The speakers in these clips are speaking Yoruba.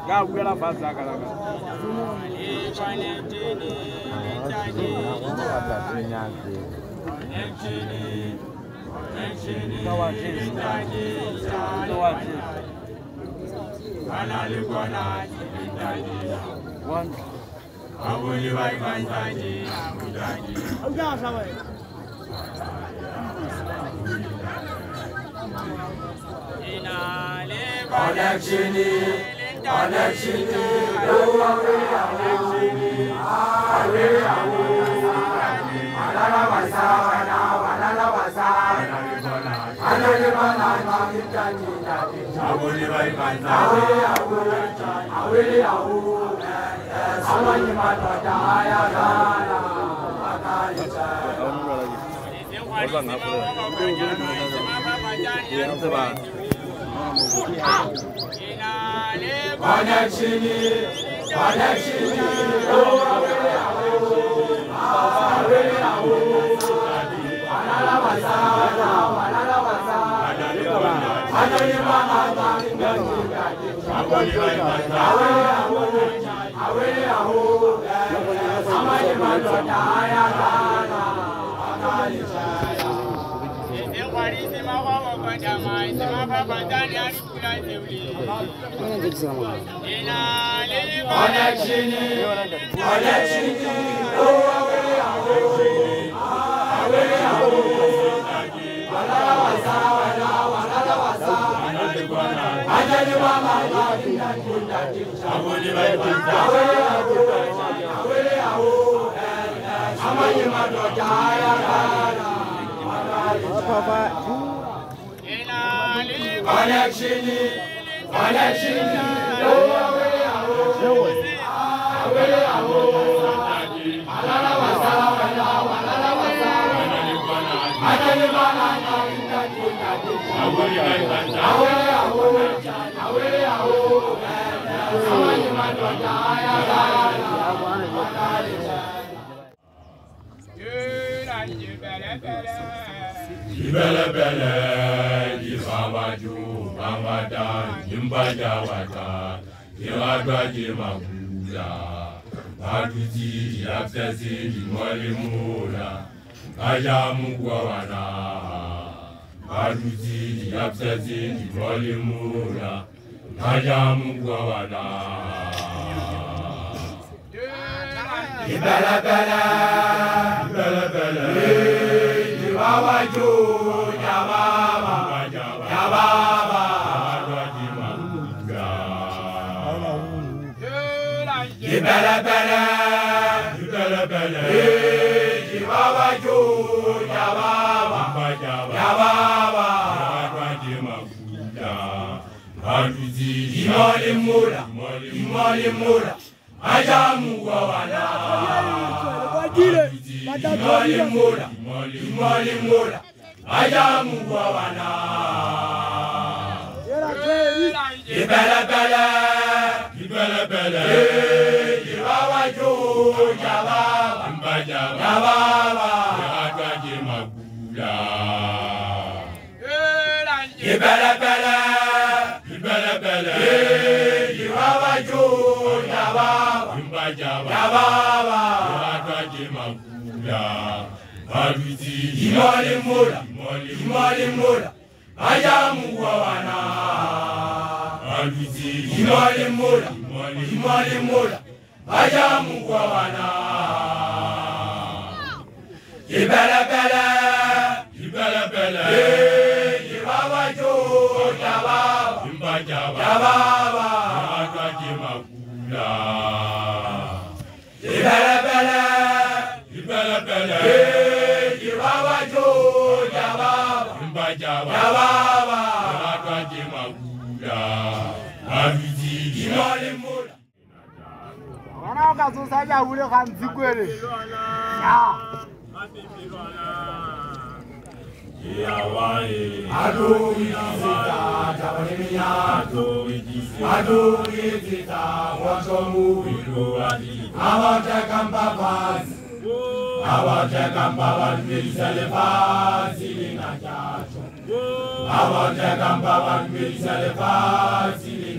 ga buela faza kala ka one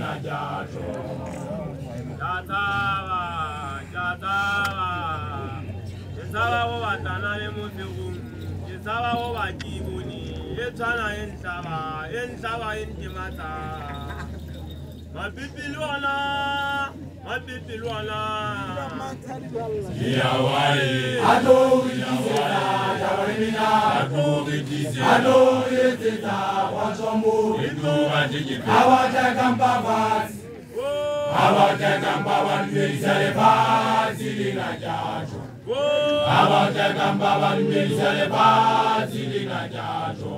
lina jato. Jataba o watana le musiku. Jataba o wakibuni. Etana entaba entimata. Mabipilwana. Yawai, ado yawara, yawarimina, ado yezeta, wachomu, awajagambavas, awajagambavas, yezalevas, ilina jato, awajagambavas, yezalevas, ilina jato.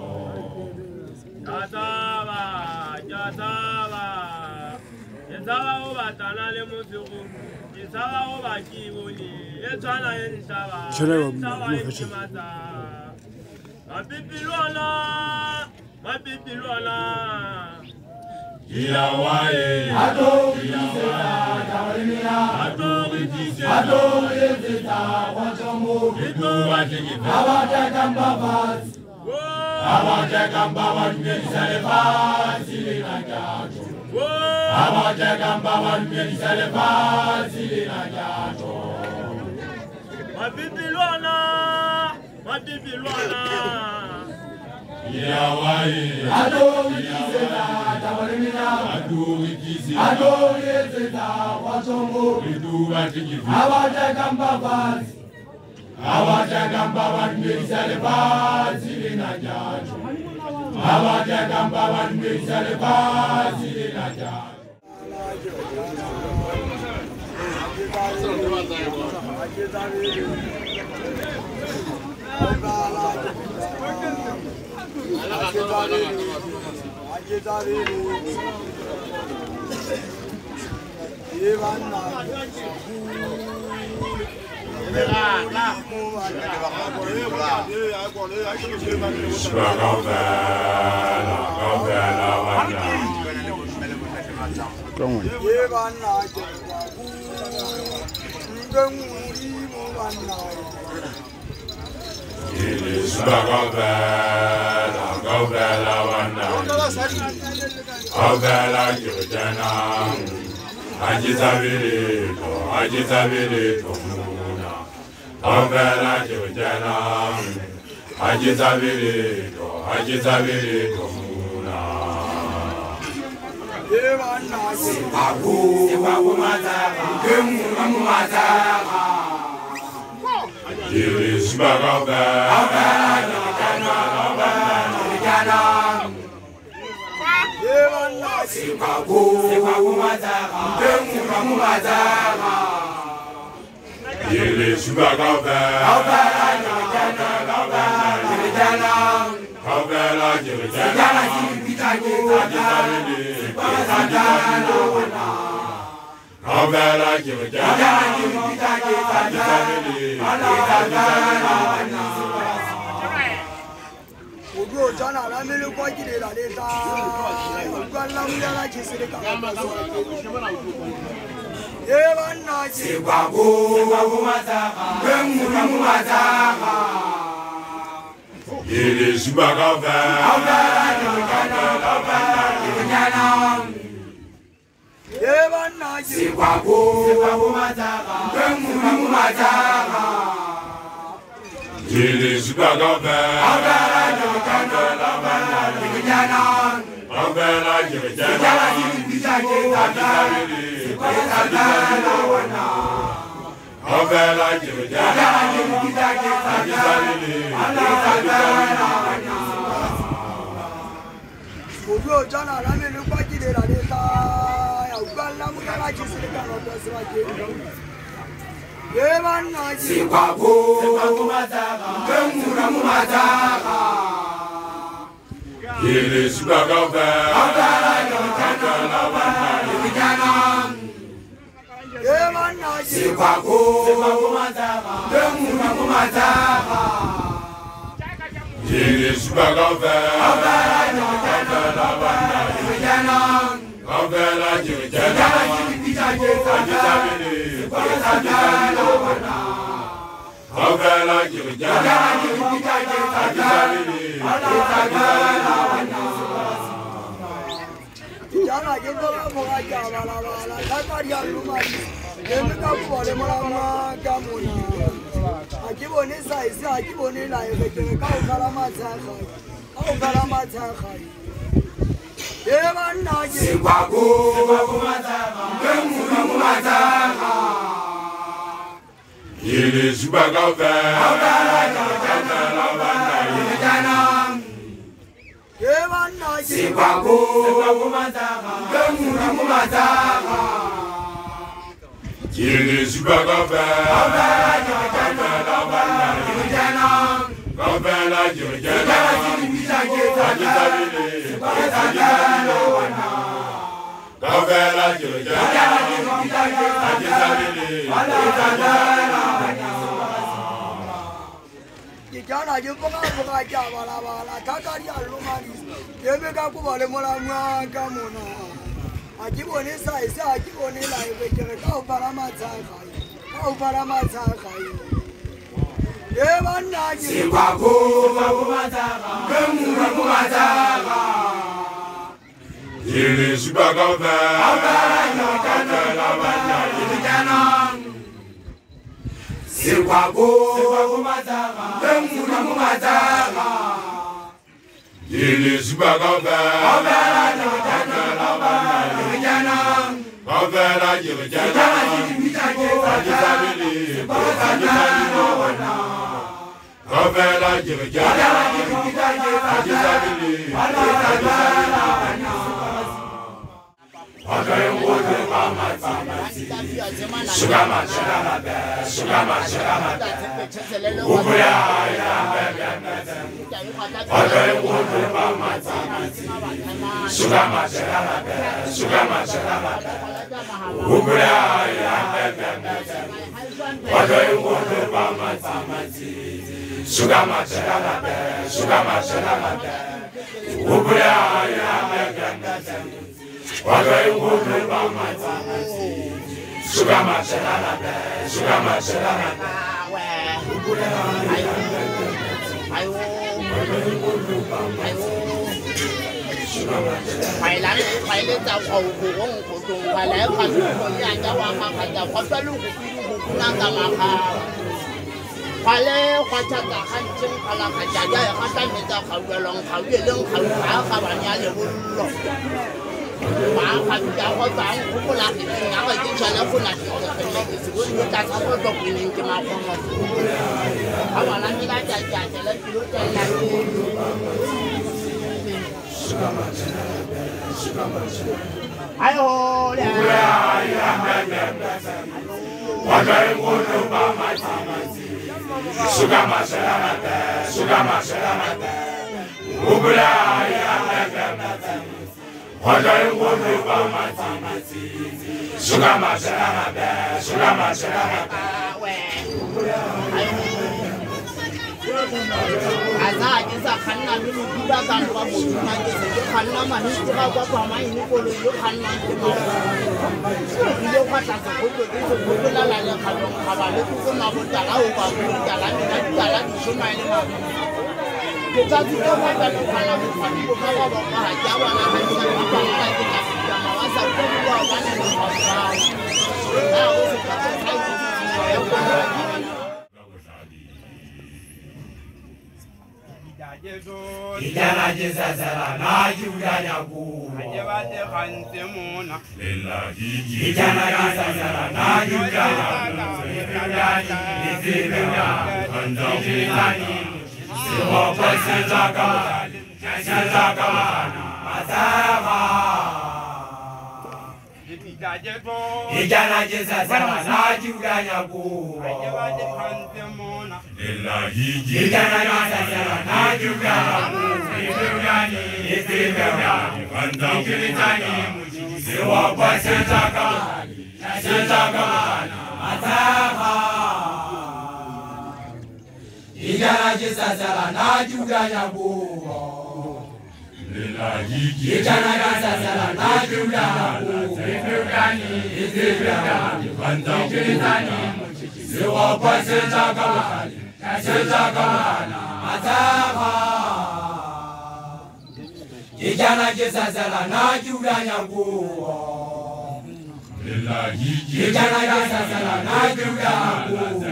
Jataba o batana le musiku. Jataba o bakibuni. Etana entaba. Entaba entimata. Mabipilwana. Yawai, ado yawara, yawarimina, ado yezeta, wachomu, awajagambavas, awajagambavas, yezalevas, ilina jato. Awajagambavas, yezalevas, ilina jato. Mabipilwana. Yawai, ado yezeta, yawarimina, ado yezeta, wachomu, awajagambavas, awajagambavas, yezalevas, ilina jato. Awajagambavas, yezalevas, ilina jato. Kijana kidogo mmoja wala kaka ya lumani. Yemeka kubole mwana kamuna. Akibone size akibone la yeke ka ukalama tsaka. Ka ukalama tsaka. Yeba naji. Sikwaku mataka. Kemu mataka. Yele subaga fe. Sikwaku mataka. Kemu mataka. Yele subaga fe. Kijana yuponga mmoja wala kaka ya lumani. Yemeka kubole mwana kamuna. Akibone size akibone la yeke ka ukalama tsaka. Ka ukalama tsaka. Yeba naji. Sikwaku mataka. Kemu mataka. Yele subaga fe. Sikwaku mataka. Kemu mataka. Yele subaga fe. phải lấy tàu cầu của phải lấy phần của nhà cháu mà phải tàu có cái lúc của năng tàu mà phải lấy khoa chất là khăn chân phải là phải trả giá khăn tay mình tàu khẩu về lòng khẩu về lưng khẩu phá khẩu bạn nhà liền luôn mà phải cháu có bán cũng có làm thì nhà cái chính sách nó cũng là cái này thì sự người ta không có độc quyền thì mà không mà khẩu bạn làm cái đó chạy lên cứ chạy làm ai hô nè Asa kita khana ni kita kan ba mu na ke se khana ma ni kita ba ma ni ko lo yo khana yo ka ta ko ko la la khana ka ba le ko na bo ta la o ba ko ta la ni ta la ni so ma ni ma ke ta ti ko ma ta khana ni ko ka ba ba ha ja wa na ni ka ba na ki ka ma wa sa ko wa ba na ni ma na o se ka ta ai Kijana jisasala na judanya ku. Ajabate khantemuna. Kijana jisasala na judanya ku. Nisibuya kandamani. Siwa pasizaka. Pasizaka masaba. Kijana jisasala na judanya ku. Ajabate khantemuna. Kijana jisasala na judanya ku. Nisibuya kandamani. Siwa pasizaka. Pasizaka masaba. Kijana jisasala na judanya ku. Kijana jisasala na judanya ku. Siwa pasizaka. Ijana jesasala na jula nyangu. Ijana jesasala na jula nyangu.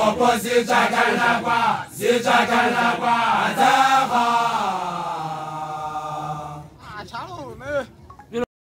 Oppo si chakalakwa, azaba.